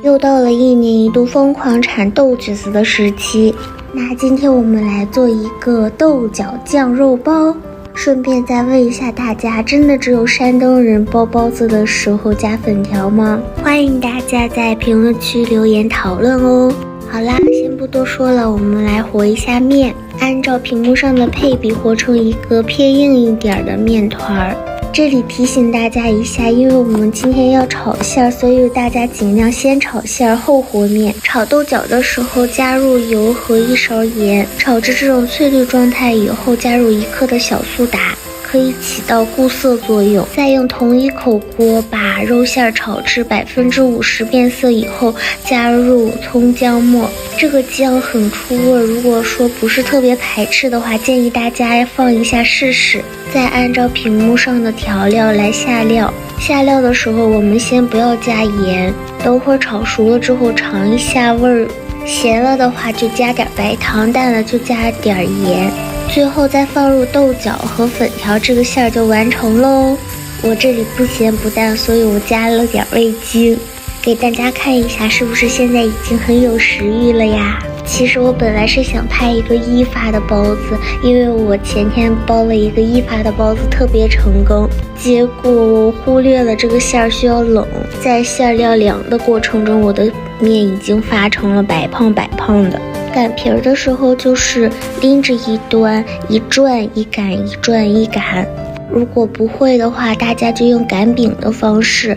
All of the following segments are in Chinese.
又到了1年1度瘋狂產豆橘子的時期。那今天我們來做一個豆角醬肉包，順便再問一下大家，真的只有山東人包包子的時候加粉條嗎？歡迎大家在評論區留言討論哦。好啦，先不多說了，我們來和一下面，按照屏幕上的配比和成一個偏硬一點的面團。這裡提醒大家一下，因為我們今天要炒餡，所以大家盡量先炒餡後和面。炒豆角的時候加入油和1勺鹽，炒至这種翠綠狀態以後，加入1克的小蘇打，可以起到固色作用。再用同一口鍋把肉餡炒至50%變色以後，加入蔥薑末。這個醬很出味，如果說不是特別排斥的話，建議大家放一下試試。再按照屏幕上的調料來下料。下料的時候我們先不要加鹽，等會儿炒熟了之後嘗一下味兒，鹹了的話就加點白糖，淡了就加點鹽。最後再放入豆角和粉條，這個餡就完成嘍。我這裡不鹹不淡，所以我加了點味精，給大家看一下，是不是現在已經很有食慾了呀？其實我本來是想拍一個1發的包子，因為我前天包了一個1发的包子特別成功，結果我忽略了這個餡需要冷，在餡料涼的過程中，我的麵已經發成了白胖白胖的。擀皮兒的時候就是拎着一端，一轉一擀，一轉一擀。如果不會的話，大家就用擀餅的方式，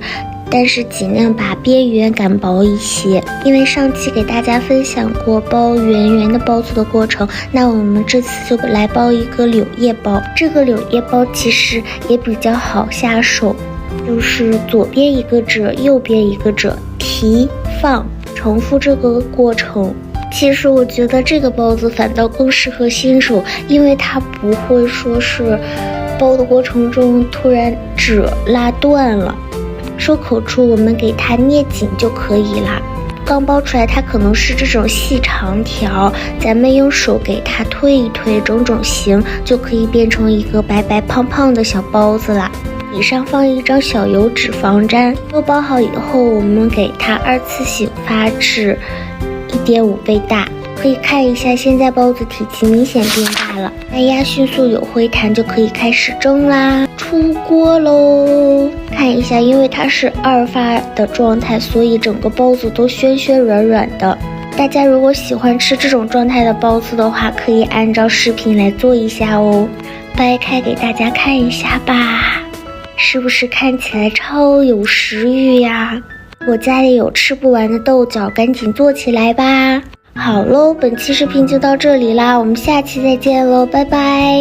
但是盡量把邊緣擀薄一些。因為上期給大家分享過包圓圓的包子的過程，那我們這次就来包一個柳葉包。這個柳葉包其實也比較好下手，就是左邊一個褶，右邊一個褶，提放，重複這個過程。其實我覺得這個包子反倒更適合新手，因為它不會說是包的過程中突然褶拉斷了，收口处我们給它捏緊就可以了。剛包出來它可能是這種細長條，咱們用手給它推一推，整整形，就可以變成一個白白胖胖的小包子了。底上放一張小油紙防粘。都包好以後，我們給它2次性發至1.5倍大。可以看一下，现在包子體積明顯變大了。按壓迅速有回彈就可以開始蒸啦，出鍋嘍！看一下，因為它是2发的狀態，所以整個包子都暄暄軟軟的。大家如果喜歡吃這種狀態的包子的話，可以按照視頻來做一下哦。掰開給大家看一下吧，是不是看起來超有食慾呀？我家裡有吃不完的豆角，趕緊做起來吧！好嘍，本期視頻就到這裡啦，我們下期再見嘍，拜拜。